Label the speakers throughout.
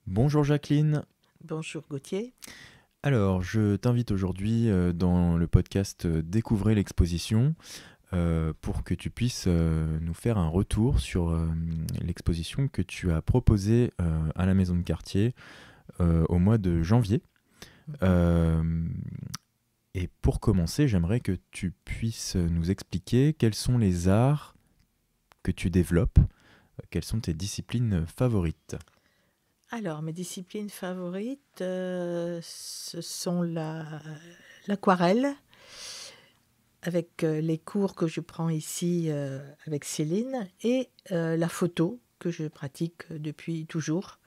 Speaker 1: Bonjour Jacqueline.
Speaker 2: Bonjour Gauthier.
Speaker 1: Alors, je t'invite aujourd'hui dans le podcast Découvrez l'exposition pour que tu puisses nous faire un retour sur l'exposition que tu as proposée à la Maison de Quartier au mois de janvier.
Speaker 2: Mhm.
Speaker 1: Euh, et pour commencer, j'aimerais que tu puisses nous expliquer quels sont les arts que tu développes, quelles sont tes disciplines favorites.
Speaker 2: Alors, mes disciplines favorites, ce sont l'aquarelle, avec les cours que je prends ici avec Céline, et la photo, que je pratique depuis toujours.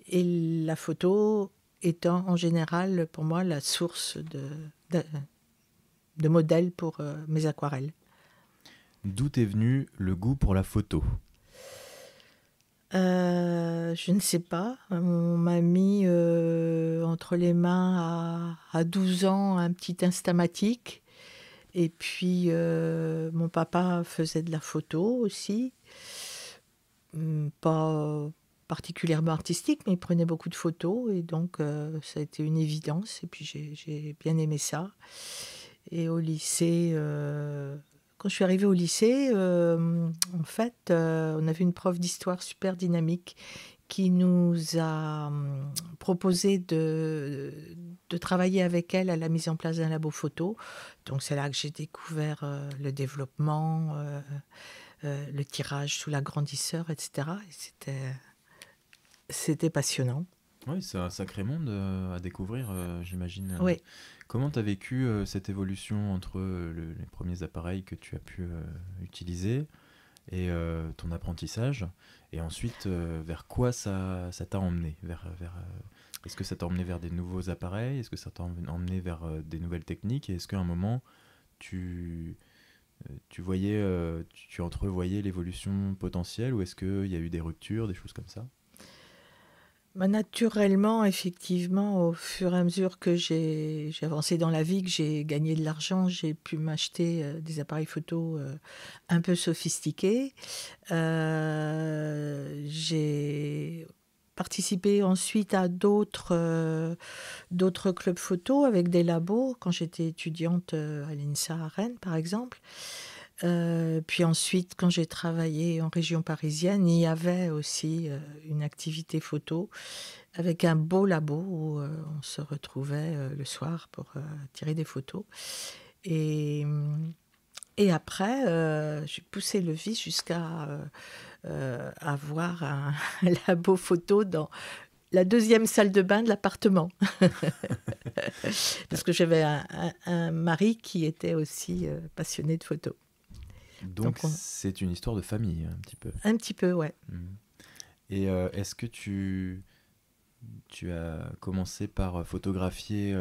Speaker 2: Et la photo étant en général pour moi la source de, de modèles pour mes aquarelles.
Speaker 1: D'où est venu le goût pour la photo?
Speaker 2: Je ne sais pas. On m'a mis entre les mains à 12 ans un petit Instamatic. Et puis, mon papa faisait de la photo aussi. Pas particulièrement artistique, mais il prenait beaucoup de photos. Et donc, ça a été une évidence. Et puis, j'ai bien aimé ça. Et au lycée, quand je suis arrivée au lycée, en fait, on avait une prof d'histoire super dynamique qui nous a proposé de travailler avec elle à la mise en place d'un labo photo. Donc c'est là que j'ai découvert le développement, le tirage sous l'agrandisseur, etc. Et c'était passionnant.
Speaker 1: Oui, c'est un sacré monde à découvrir, j'imagine.
Speaker 2: Oui.
Speaker 1: Comment tu as vécu cette évolution entre les premiers appareils que tu as pu utiliser et ton apprentissage? Et ensuite, vers quoi ça t'a emmené est-ce que ça t'a emmené vers des nouveaux appareils? Est-ce que ça t'a emmené vers des nouvelles techniques? Et est-ce qu'à un moment, tu, tu entrevoyais l'évolution potentielle ou est-ce qu'il y a eu des ruptures, des choses comme ça?
Speaker 2: Bah, naturellement, effectivement, au fur et à mesure que j'ai avancé dans la vie, que j'ai gagné de l'argent, j'ai pu m'acheter des appareils photo un peu sophistiqués. J'ai participé ensuite à d'autres clubs photo avec des labos quand j'étais étudiante à l'INSA à Rennes, par exemple. Puis ensuite, quand j'ai travaillé en région parisienne, il y avait aussi une activité photo avec un beau labo où on se retrouvait le soir pour tirer des photos. Et, et après, j'ai poussé le vice jusqu'à avoir un labo photo dans la deuxième salle de bain de l'appartement. Parce que j'avais un mari qui était aussi passionné de photos.
Speaker 1: Donc
Speaker 2: Donc,
Speaker 1: c'est une histoire de famille, un petit peu.
Speaker 2: un petit peu, ouais.
Speaker 1: Mhm. Et est-ce que tu as commencé par photographier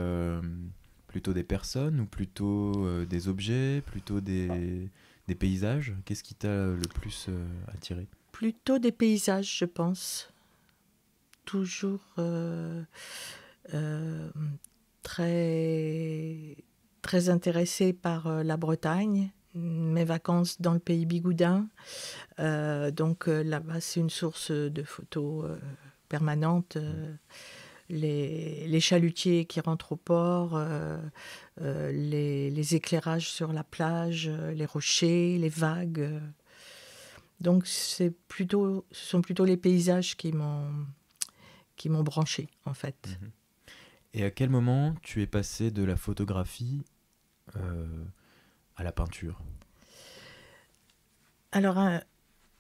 Speaker 1: plutôt des personnes ou plutôt des objets, plutôt des paysages? Qu'est-ce qui t'a le plus attiré?
Speaker 2: Plutôt des paysages, je pense. Toujours euh, très, très intéressée par la Bretagne, mes vacances dans le pays bigoudin. Donc là-bas, c'est une source de photos permanente. Les chalutiers qui rentrent au port, les éclairages sur la plage, les rochers, les vagues. Donc ce sont plutôt les paysages qui m'ont branché en fait.
Speaker 1: Mhm. Et à quel moment tu es passé de la photographie euh, à la peinture?
Speaker 2: Alors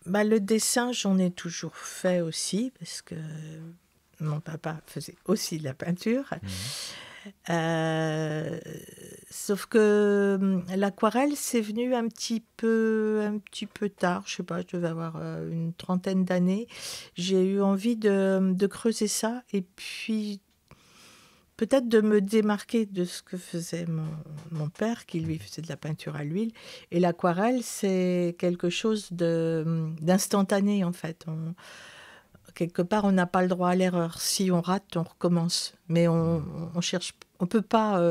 Speaker 2: bah, le dessin, j'en ai toujours fait aussi parce que mon papa faisait aussi de la peinture.
Speaker 1: Mhm.
Speaker 2: Euh, Sauf que l'aquarelle, c'est venu un petit peu tard. Je sais pas, je devais avoir une trentaine d'années. J'ai eu envie de creuser ça et puis peut-être de me démarquer de ce que faisait mon père, qui lui faisait de la peinture à l'huile. Et l'aquarelle, c'est quelque chose d'instantané en fait. Quelque part, on n'a pas le droit à l'erreur. Si on rate, on recommence. Mais
Speaker 1: Mhm.
Speaker 2: on cherche, on peut pas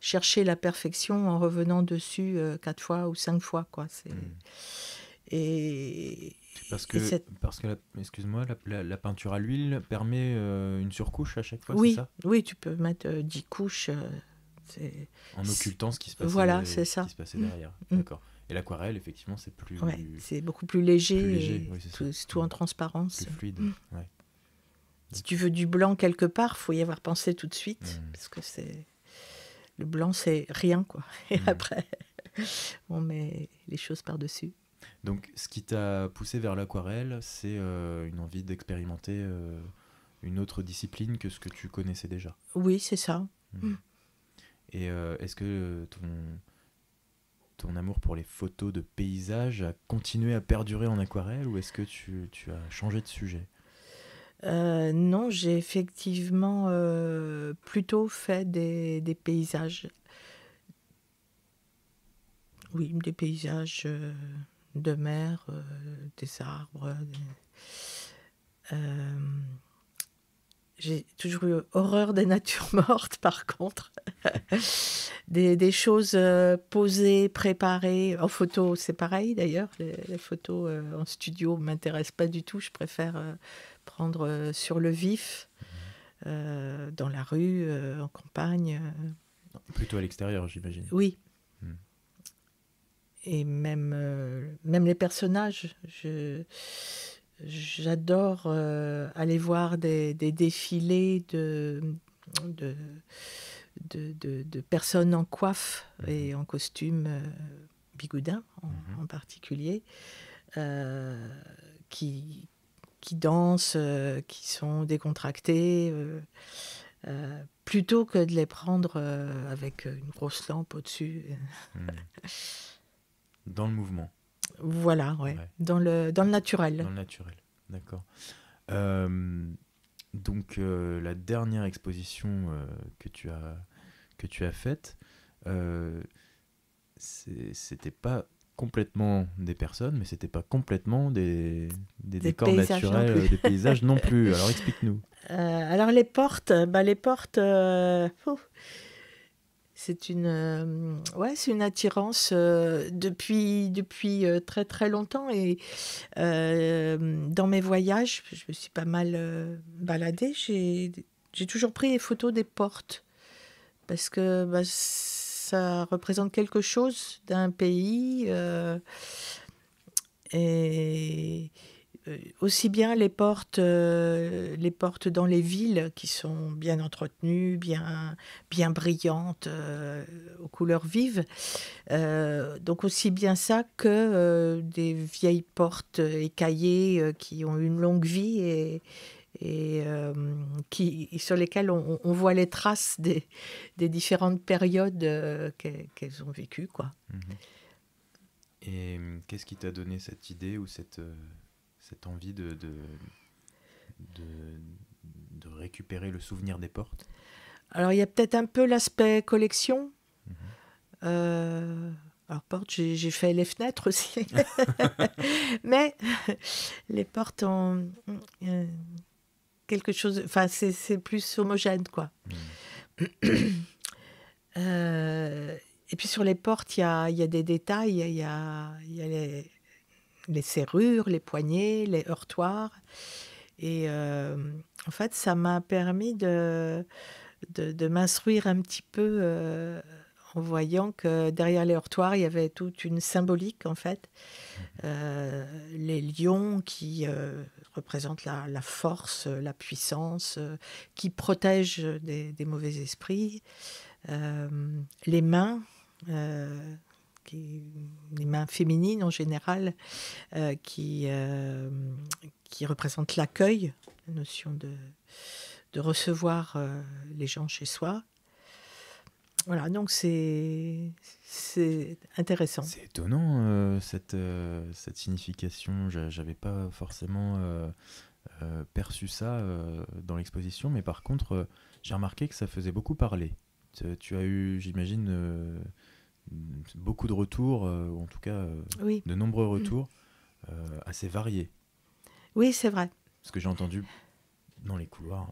Speaker 2: chercher la perfection en revenant dessus 4 fois ou 5 fois, quoi.
Speaker 1: Mhm.
Speaker 2: Et,
Speaker 1: Parce
Speaker 2: Et
Speaker 1: que, excuse-moi, la peinture à l'huile permet une surcouche à chaque fois, c'est
Speaker 2: oui,
Speaker 1: ça?
Speaker 2: oui, tu peux mettre 10 couches.
Speaker 1: En
Speaker 2: C'est-
Speaker 1: occultant
Speaker 2: voilà, c'est
Speaker 1: ce qui
Speaker 2: ça.
Speaker 1: se passait
Speaker 2: Mm,
Speaker 1: derrière.
Speaker 2: mm.
Speaker 1: D'accord. Et l'aquarelle, effectivement, c'est
Speaker 2: Ouais, c'est beaucoup
Speaker 1: plus
Speaker 2: léger
Speaker 1: léger,
Speaker 2: et
Speaker 1: oui, c'est ça.
Speaker 2: c'est tout en
Speaker 1: Plus
Speaker 2: transparence.
Speaker 1: fluide,
Speaker 2: Mm.
Speaker 1: ouais.
Speaker 2: Si tu
Speaker 1: D'accord.
Speaker 2: veux du blanc quelque part, faut y avoir pensé tout de suite,
Speaker 1: Hmm.
Speaker 2: parce que le blanc, c'est rien, quoi. Et
Speaker 1: Hmm.
Speaker 2: après, on met les choses par-dessus.
Speaker 1: Donc, ce qui t'a poussé vers l'aquarelle, c'est une envie d'expérimenter une autre discipline que ce que tu connaissais déjà.
Speaker 2: Oui, c'est ça.
Speaker 1: Hmm.
Speaker 2: Mm.
Speaker 1: Et est-ce que ton amour pour les photos de paysages a continué à perdurer en aquarelle ou est-ce que tu as changé de sujet?
Speaker 2: Non, j'ai effectivement plutôt fait des paysages. Oui, des paysages de mer, des arbres. Euh, j'ai toujours eu horreur des natures mortes, par contre. Des choses posées, préparées. En photo, c'est pareil d'ailleurs. Les photos en studio ne m'intéressent pas du tout. Je préfère prendre sur le vif, dans la rue, en campagne.
Speaker 1: Plutôt à l'extérieur, j'imagine.
Speaker 2: Oui,
Speaker 1: Hmm.
Speaker 2: et même les personnages. J'adore aller voir des défilés de, de personnes en coiffe et en costume bigoudin en particulier, euh, qui, qui dansent, qui sont décontractés, plutôt que de les prendre avec une grosse lampe au-dessus.
Speaker 1: Hmm. Dans le mouvement.
Speaker 2: Voilà, ouais.
Speaker 1: Ouais.
Speaker 2: Dans le naturel.
Speaker 1: Dans le naturel. D'accord. Donc la dernière exposition que tu as faite, c'était pas complètement des personnes, mais c'était pas complètement des
Speaker 2: Des
Speaker 1: décors
Speaker 2: paysages non
Speaker 1: naturels,
Speaker 2: plus.
Speaker 1: des paysages non plus. Alors explique-nous.
Speaker 2: Alors les portes, c'est c'est une attirance depuis très très longtemps et dans mes voyages, je me suis pas mal baladée. J'ai toujours pris les photos des portes parce que ça représente quelque chose d'un pays et aussi bien les portes dans les villes qui sont bien entretenues, bien brillantes, aux couleurs vives. Donc aussi bien ça que des vieilles portes écaillées qui ont une longue vie et sur lesquelles on voit les traces des différentes périodes qu'elles ont vécues, quoi.
Speaker 1: Mhm. Et qu'est-ce qui t'a donné cette idée ou cette envie de, de récupérer le souvenir des portes?
Speaker 2: Alors il y a peut-être un peu l'aspect collection.
Speaker 1: Mhm.
Speaker 2: Euh, alors portes, j'ai fait les fenêtres aussi. Mais les portes ont euh, quelque chose... Enfin, c'est plus homogène, quoi. Et puis sur les portes, il y a des détails. Il y a les serrures, les poignées, les heurtoirs. Et en fait, ça m'a permis de m'instruire un petit peu en voyant que derrière les heurtoirs, il y avait toute une symbolique, en fait. Les lions qui représentent la force, la puissance, qui protègent des mauvais esprits. Les mains, euh, les mains féminines en général, euh, qui, euh, qui représentent l'accueil, la notion de recevoir les gens chez soi. Voilà, donc c'est intéressant.
Speaker 1: C'est étonnant cette signification. J'avais pas forcément perçu ça dans l'exposition, mais par contre, j'ai remarqué que ça faisait beaucoup parler. Tu as eu, j'imagine, beaucoup de retours, ou en tout cas
Speaker 2: Oui,
Speaker 1: de nombreux retours assez variés.
Speaker 2: oui, c'est vrai.
Speaker 1: Parce que j'ai entendu dans les couloirs,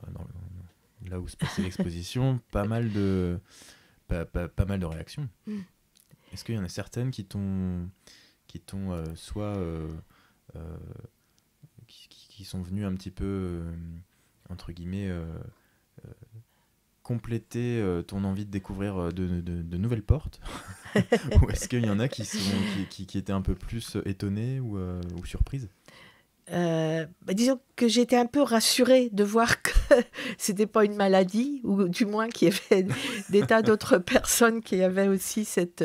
Speaker 1: là où se passait l'exposition, pas mal de réactions. Est-ce qu'il y en a certaines qui t'ont soit qui sont venus un petit peu, entre guillemets, compléter ton envie de découvrir de nouvelles portes? Ou est-ce qu'il y en a qui étaient un peu plus étonnés ou surprises?
Speaker 2: Disons que j'étais un peu rassurée de voir que c'était pas une maladie, ou du moins qu'il y avait des tas d'autres personnes qui avaient aussi cet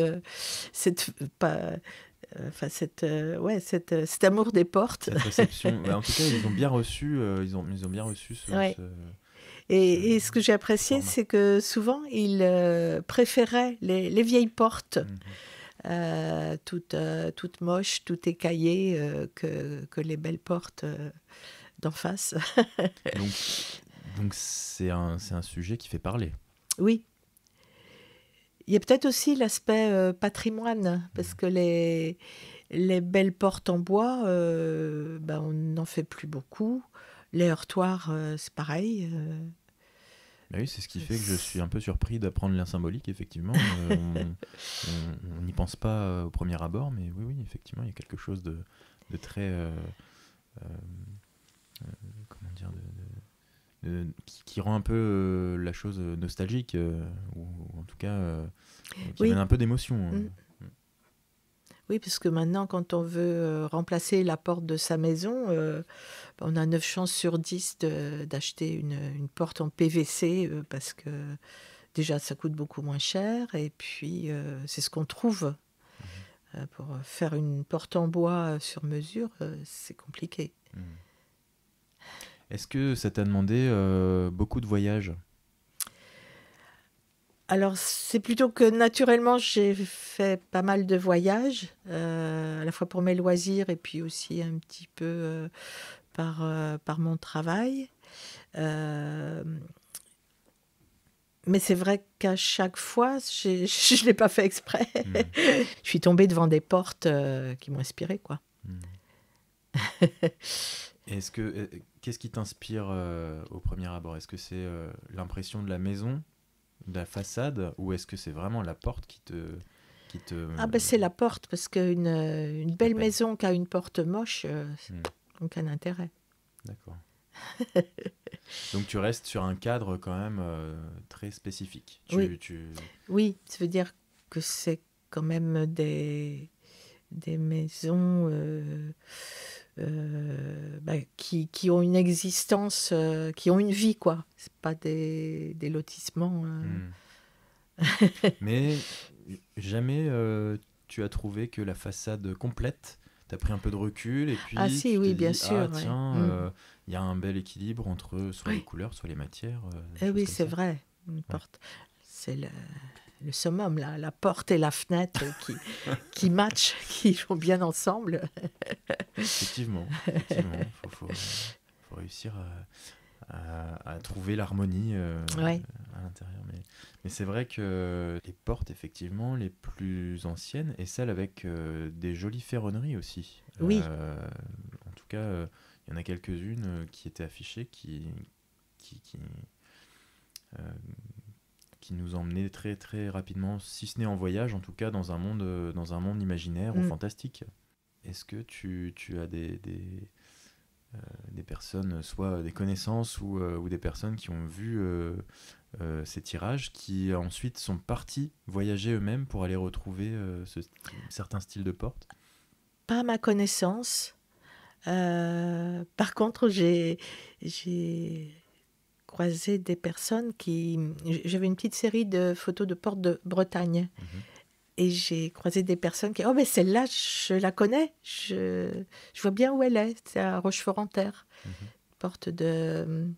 Speaker 2: amour des portes.
Speaker 1: Cette réception. En tout cas, ils ont bien reçu, ils ont bien reçu
Speaker 2: Ouais.
Speaker 1: ce
Speaker 2: Et ce que j'ai apprécié,
Speaker 1: format.
Speaker 2: c'est que souvent, ils préféraient les vieilles portes, toutes moches, toutes écaillées, que les belles portes d'en face.
Speaker 1: Donc c'est un sujet qui fait parler.
Speaker 2: Oui. Il y a peut-être aussi l'aspect patrimoine, parce que les belles portes en bois, on n'en fait plus beaucoup. Les heurtoirs, c'est pareil.
Speaker 1: Oui, c'est ce qui fait que je suis un peu surpris d'apprendre lien symbolique, effectivement. On n'y pense pas au premier abord, mais oui, effectivement, il y a quelque chose de très... comment dire, qui rend un peu la chose nostalgique, ou en tout cas qui
Speaker 2: Oui.
Speaker 1: amène un peu d'émotion.
Speaker 2: Oui, parce que maintenant, quand on veut remplacer la porte de sa maison, on a 9 chances sur 10 d'acheter une porte en PVC, parce que déjà, ça coûte beaucoup moins cher, et puis c'est ce qu'on trouve. Pour faire une porte en bois sur mesure, c'est compliqué.
Speaker 1: Est-ce que ça t'a demandé beaucoup de voyages?
Speaker 2: Alors, c'est plutôt que naturellement, j'ai fait pas mal de voyages, à la fois pour mes loisirs et puis aussi un petit peu par mon travail. Mais c'est vrai qu'à chaque fois, je ne l'ai pas fait exprès. Je suis tombée devant des portes qui m'ont inspirée, quoi.
Speaker 1: Qu'est-ce qui t'inspire au premier abord? Est-ce que c'est l'impression de la maison, de la façade, ou est-ce que c'est vraiment la porte qui te...
Speaker 2: Ah ben c'est la porte, parce qu'une belle maison qui a une porte moche, aucun intérêt.
Speaker 1: D'accord. Donc tu restes sur un cadre quand même très spécifique.
Speaker 2: Oui, ça veut dire que c'est quand même des maisons qui ont une existence, qui ont une vie, quoi. C'est pas des lotissements.
Speaker 1: Mais jamais tu as trouvé que la façade complète, tu as pris un peu de recul et puis
Speaker 2: Si,
Speaker 1: tu
Speaker 2: oui,
Speaker 1: t'es
Speaker 2: bien
Speaker 1: dit,
Speaker 2: sûr.
Speaker 1: tiens, y a un bel équilibre entre soit les couleurs, soit les matières.
Speaker 2: Oui, c'est vrai. Une porte, c'est le summum, là. La porte et la fenêtre qui matchent, qui vont bien ensemble.
Speaker 1: Effectivement. Faut réussir à trouver l'harmonie à l'intérieur. Mais c'est vrai que les portes, effectivement, les plus anciennes, et celles avec des jolies ferronneries aussi.
Speaker 2: Oui.
Speaker 1: En tout cas, il y en a quelques-unes qui étaient affichées qui nous emmenaient très, très rapidement, si ce n'est en voyage, en tout cas dans un monde imaginaire ou fantastique. Est-ce que tu as des personnes, soit des connaissances ou des personnes qui ont vu ces tirages, qui ensuite sont partis voyager eux-mêmes pour aller retrouver certains styles de portes?
Speaker 2: Pas à ma connaissance. Par contre, j'ai croisé des personnes qui... J'avais une petite série de photos de portes de Bretagne. Et j'ai croisé des personnes qui... Oh, mais celle-là, je la connais. Je vois bien où elle est. C'est à Rochefort-en-Terre. Porte de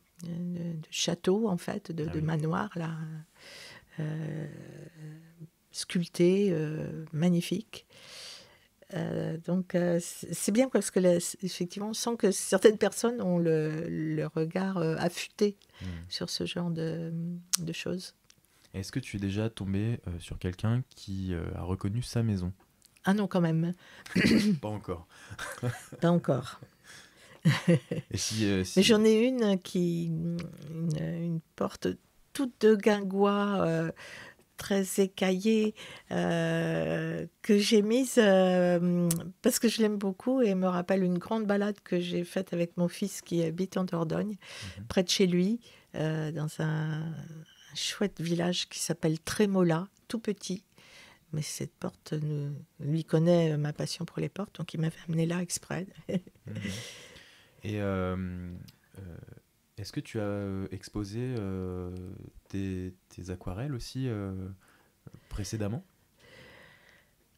Speaker 2: château, en fait, de manoir, là. Sculptée, magnifique. Donc, c'est bien, parce que effectivement, on sent que certaines personnes ont le regard affûté sur ce genre de choses.
Speaker 1: Est-ce que tu es déjà tombé sur quelqu'un qui a reconnu sa maison?
Speaker 2: Ah non, quand même.
Speaker 1: Pas encore.
Speaker 2: Pas encore. Mais j'en ai une porte toute de guingois, très écaillée que j'ai mise parce que je l'aime beaucoup et me rappelle une grande balade que j'ai faite avec mon fils qui habite en Dordogne, près de chez lui, dans un chouette village qui s'appelle Trémola, tout petit. Mais cette porte lui connaît ma passion pour les portes, donc il m'avait amené là exprès.
Speaker 1: Et est-ce que tu as exposé tes aquarelles aussi précédemment?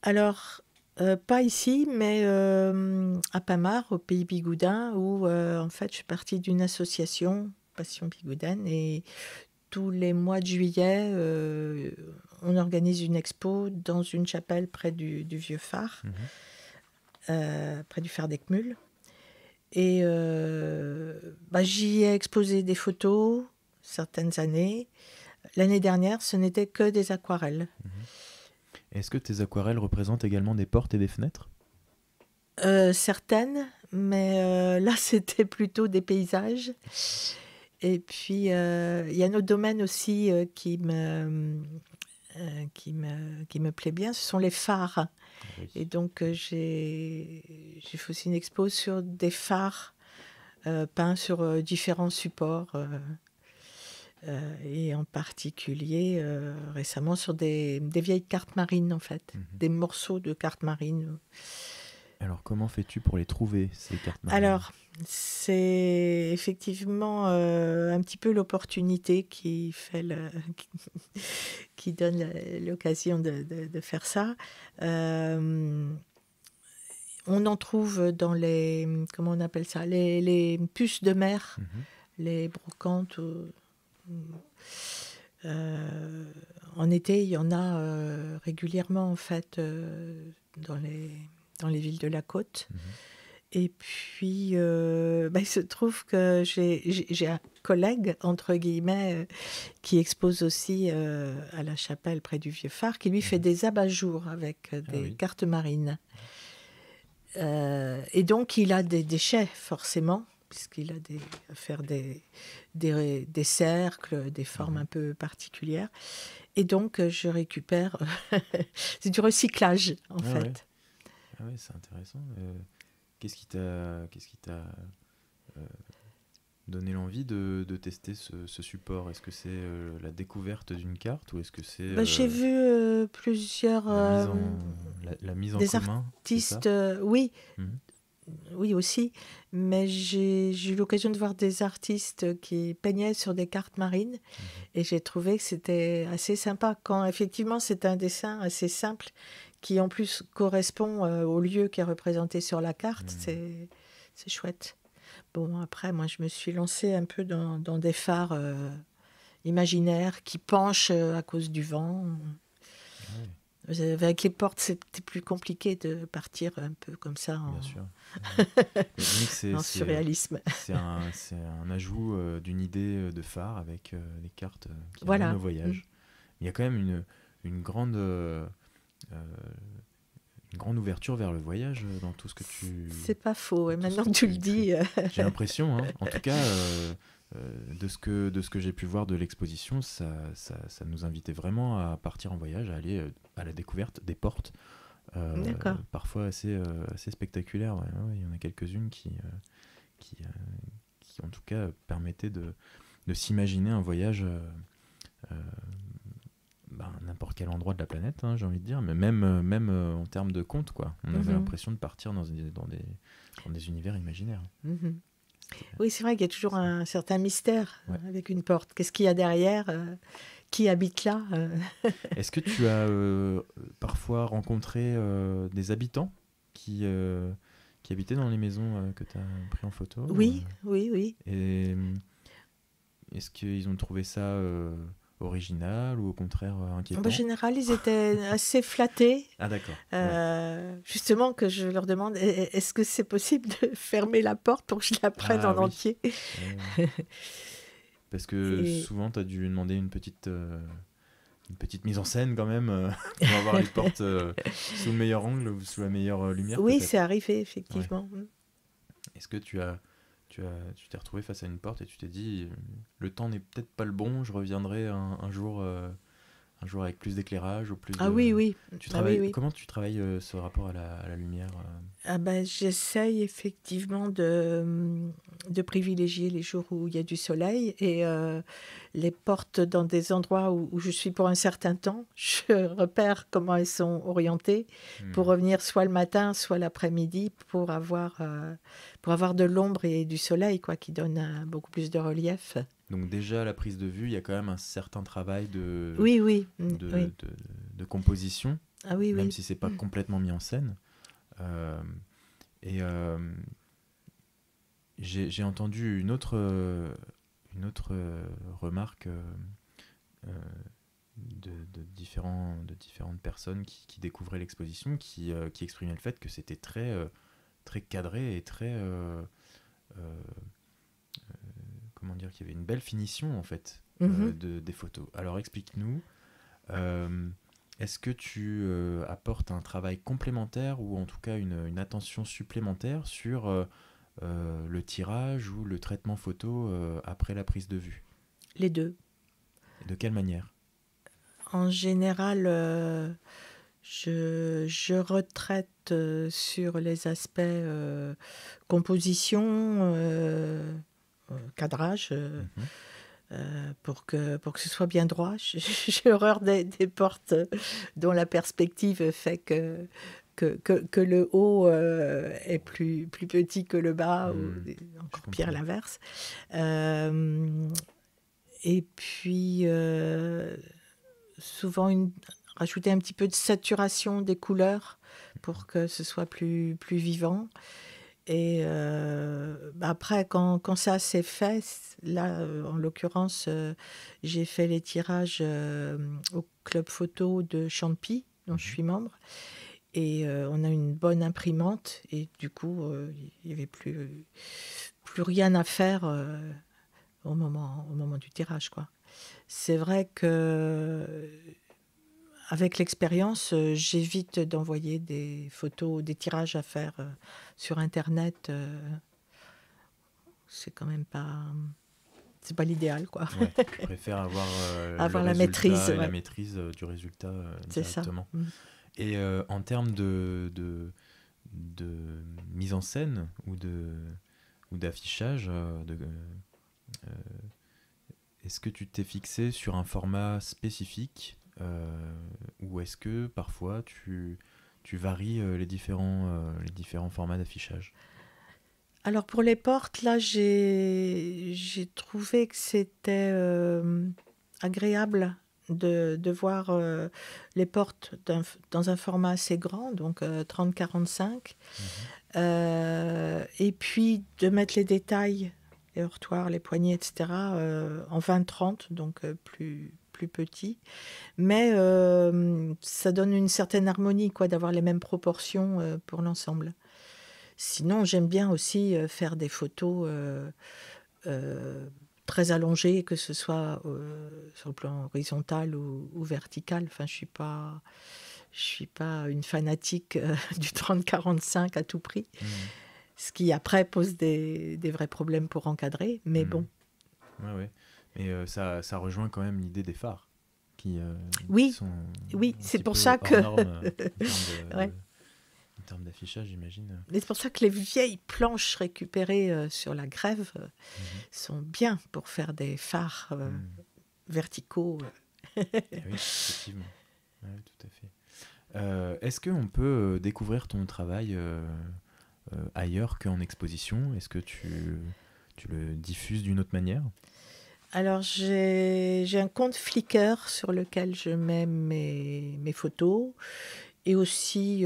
Speaker 2: Alors, pas ici, mais à Pamar, au pays Bigoudin, où en fait je suis partie d'une association, Passion Bigoudaine, et tous les mois de juillet, on organise une expo dans une chapelle près du vieux phare, près du phare d'Eckmühl. Et j'y ai exposé des photos certaines années. L'année dernière, ce n'était que des aquarelles.
Speaker 1: Est-ce que tes aquarelles représentent également des portes et des fenêtres?
Speaker 2: Certaines, mais là, c'était plutôt des paysages. Et puis, il y a un autre domaine aussi qui me plaît bien, ce sont les phares.
Speaker 1: Oui.
Speaker 2: Et donc, j'ai fait aussi une expo sur des phares peints sur différents supports. Et en particulier récemment sur des vieilles cartes marines, en fait, des morceaux de cartes marines.
Speaker 1: Alors, comment fais-tu pour les trouver, ces cartes marines?
Speaker 2: Alors, c'est effectivement un petit peu l'opportunité qui fait qui donne l'occasion de faire ça. On en trouve dans les, comment on appelle ça, les puces de mer, les brocantes. En été, il y en a régulièrement, en fait, dans les villes de la côte. Et puis, il se trouve que j'ai un collègue, entre guillemets, qui expose aussi à la chapelle près du Vieux Phare, qui lui fait des abat-jours avec des cartes marines. Et donc, il a des déchets, forcément, puisqu'il a à faire des cercles, des formes un peu particulières. Et donc, je récupère... c'est du recyclage, en fait.
Speaker 1: Ouais. Ah ouais, c'est intéressant. Qu'est-ce qui t'a donné l'envie de tester ce support? Est-ce que c'est la découverte d'une carte ou est-ce que c'est
Speaker 2: j'ai vu plusieurs...
Speaker 1: la mise en
Speaker 2: des
Speaker 1: commun,
Speaker 2: artistes, oui.
Speaker 1: Mhm.
Speaker 2: Oui aussi, mais j'ai eu l'occasion de voir des artistes qui peignaient sur des cartes marines et j'ai trouvé que c'était assez sympa quand effectivement c'est un dessin assez simple qui en plus correspond au lieu qui est représenté sur la carte. C'est chouette. Bon, après, moi je me suis lancée un peu dans des phares imaginaires qui penchent à cause du vent. Avec les portes, c'était plus compliqué de partir un peu comme ça
Speaker 1: Bien sûr.
Speaker 2: en surréalisme.
Speaker 1: C'est un ajout d'une idée de phare avec des cartes qui
Speaker 2: Voilà.
Speaker 1: amènent au voyage. Il y a quand même une grande ouverture vers le voyage dans tout ce que tu...
Speaker 2: C'est pas faux, et maintenant que tu le dis...
Speaker 1: J'ai l'impression, hein. En tout cas, de ce que j'ai pu voir de l'exposition, ça nous invitait vraiment à partir en voyage, à aller à la découverte des portes, parfois assez spectaculaires. Ouais. Il y en a quelques-unes qui en tout cas permettaient de s'imaginer un voyage n'importe quel endroit de la planète, hein, j'ai envie de dire, mais même en termes de contes, quoi. On avait l'impression de partir dans des univers imaginaires.
Speaker 2: Oui, c'est vrai qu'il y a toujours un certain mystère avec une porte. Qu'est-ce qu'il y a derrière qui habite là
Speaker 1: Est-ce que tu as parfois rencontré des habitants qui habitaient dans les maisons que tu as pris en photo?
Speaker 2: Oui.
Speaker 1: Et est-ce qu'ils ont trouvé ça original ou au contraire inquiétant?
Speaker 2: En général, ils étaient assez flattés.
Speaker 1: Ah d'accord.
Speaker 2: Justement, que je leur demande, est-ce que c'est possible de fermer la porte pour que je la prenne en entier?
Speaker 1: Parce que souvent, tu as dû demander une petite mise en scène quand même pour avoir les portes sous le meilleur angle ou sous la meilleure lumière.
Speaker 2: Oui,
Speaker 1: peut-être.
Speaker 2: c'est arrivé, effectivement.
Speaker 1: Ouais. Est-ce que tu t'es retrouvé face à une porte et tu t'es dit le temps n'est peut-être pas le bon, je reviendrai un jour un jour avec plus d'éclairage ou plus
Speaker 2: Ah
Speaker 1: de...
Speaker 2: oui, oui.
Speaker 1: Tu
Speaker 2: Ah oui,
Speaker 1: travailles...
Speaker 2: oui.
Speaker 1: Comment tu travailles ce rapport à la lumière
Speaker 2: Ah ben, j'essaye effectivement de privilégier les jours où il y a du soleil et les portes dans des endroits où je suis pour un certain temps. Je repère comment elles sont orientées pour revenir soit le matin, soit l'après-midi pour avoir de l'ombre et du soleil, quoi, qui donne beaucoup plus de relief.
Speaker 1: Donc déjà, à la prise de vue, il y a quand même un certain travail
Speaker 2: Oui, oui, oui.
Speaker 1: de composition,
Speaker 2: Ah oui,
Speaker 1: même
Speaker 2: oui.
Speaker 1: si c'est pas complètement mis en scène. Euh, et j'ai entendu une autre remarque de différentes personnes qui découvraient l'exposition, qui exprimaient le fait que c'était très cadré et très... comment dire, qu'il y avait une belle finition en fait des photos. Alors explique-nous, est-ce que tu apportes un travail complémentaire ou en tout cas une attention supplémentaire sur le tirage ou le traitement photo après la prise de vue?
Speaker 2: Les deux.
Speaker 1: Et de quelle manière?
Speaker 2: En général, je retraite sur les aspects composition, cadrage, pour que ce soit bien droit. J'ai horreur des portes dont la perspective fait que le haut est plus petit que le bas, ou encore pire l'inverse. Et puis, souvent, rajouter un petit peu de saturation des couleurs pour que ce soit plus vivant. Et après, quand ça s'est fait, là, en l'occurrence, j'ai fait les tirages au club photo de Champy, dont je suis membre. Et on a une bonne imprimante. Et du coup, il n'y avait plus rien à faire au moment du tirage, quoi. C'est vrai que avec l'expérience, j'évite d'envoyer des photos, des tirages à faire sur Internet. C'est quand même pas... C'est pas l'idéal, quoi.
Speaker 1: Ouais, tu préfères avoir,
Speaker 2: avoir
Speaker 1: le
Speaker 2: la maîtrise.
Speaker 1: et la
Speaker 2: Ouais.
Speaker 1: maîtrise du résultat
Speaker 2: C'est ça.
Speaker 1: directement. Et en termes de mise en scène ou d'affichage, est-ce que tu t'es fixé sur un format spécifique ou est-ce que parfois tu varies les différents formats d'affichage?
Speaker 2: Alors pour les portes, là, j'ai trouvé que c'était agréable de voir les portes dans un format assez grand, donc 30-45, et puis de mettre les détails, les heurtoirs, les poignées, etc., en 20-30, donc plus petit. Mais ça donne une certaine harmonie, quoi, d'avoir les mêmes proportions pour l'ensemble. Sinon, j'aime bien aussi faire des photos très allongées, que ce soit sur le plan horizontal ou vertical. Enfin, je suis pas une fanatique du 30-45 à tout prix, ce qui après pose des vrais problèmes pour encadrer. Mais bon.
Speaker 1: Ouais. Mais ça rejoint quand même l'idée des phares qui
Speaker 2: Oui,
Speaker 1: sont
Speaker 2: c'est pour ça que
Speaker 1: en termes d'affichage, j'imagine.
Speaker 2: Mais c'est pour ça que les vieilles planches récupérées sur la grève sont bien pour faire des phares verticaux.
Speaker 1: Oui, effectivement. Ouais, tout à fait. Est-ce qu'on peut découvrir ton travail ailleurs qu'en exposition? Est-ce que tu le diffuses d'une autre manière?
Speaker 2: Alors, j'ai un compte Flickr sur lequel je mets mes photos et aussi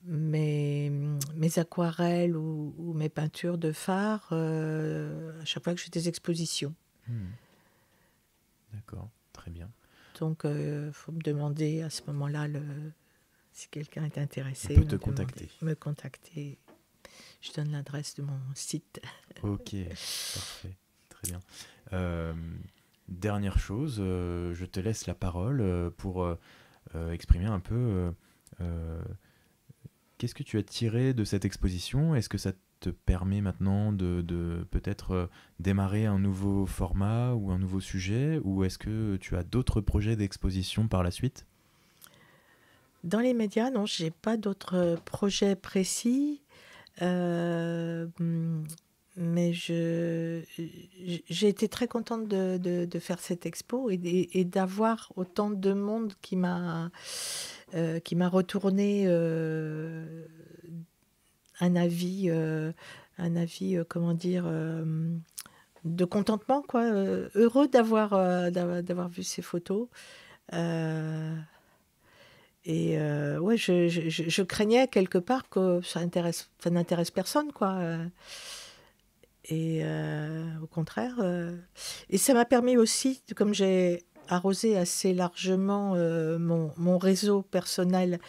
Speaker 2: mes aquarelles ou mes peintures de phare à chaque fois que j'ai des expositions.
Speaker 1: D'accord, très bien.
Speaker 2: Donc, il faut me demander à ce moment-là si quelqu'un est intéressé.
Speaker 1: On peut te contacter.
Speaker 2: Me contacter. Je donne l'adresse de mon site.
Speaker 1: Ok, parfait, très bien. Dernière chose, je te laisse la parole pour exprimer un peu qu'est-ce que tu as tiré de cette exposition. Est-ce que ça te permet maintenant de peut-être démarrer un nouveau format ou un nouveau sujet, ou est-ce que tu as d'autres projets d'exposition par la suite?
Speaker 2: Dans les médias, non, j'ai pas d'autres projets précis. Hem, mais j'ai été très contente de faire cette expo et d'avoir autant de monde qui m'a retourné, un avis, comment dire? De contentement quoi, heureux d'avoir vu ces photos. Heu ouais, je craignais quelque part que ça n'intéresse personne quoi, au contraire, et ça m'a permis aussi, comme j'ai arrosé assez largement, mon réseau personnel,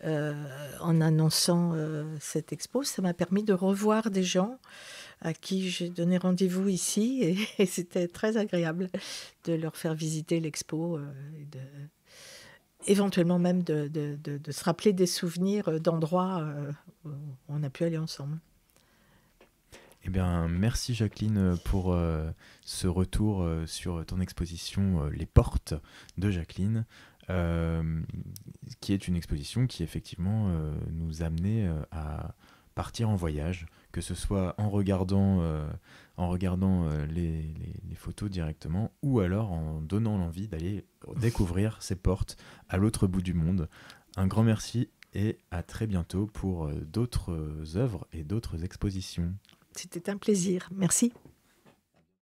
Speaker 2: heu, en annonçant, cette expo, ça m'a permis de revoir des gens à qui j'ai donné rendez-vous ici et c'était très agréable de leur faire visiter l'expo, et éventuellement même de se rappeler des souvenirs, d'endroits, où on a pu aller ensemble.
Speaker 1: Eh bien, merci Jacqueline pour ce retour sur ton exposition Les Portes de Jacqueline, euh, qui est une exposition qui effectivement nous a amené à partir en voyage, que ce soit en regardant les photos directement ou alors en donnant l'envie d'aller découvrir ces portes à l'autre bout du monde. Un grand merci et à très bientôt pour d'autres œuvres et d'autres expositions.
Speaker 2: C'était un plaisir. Merci.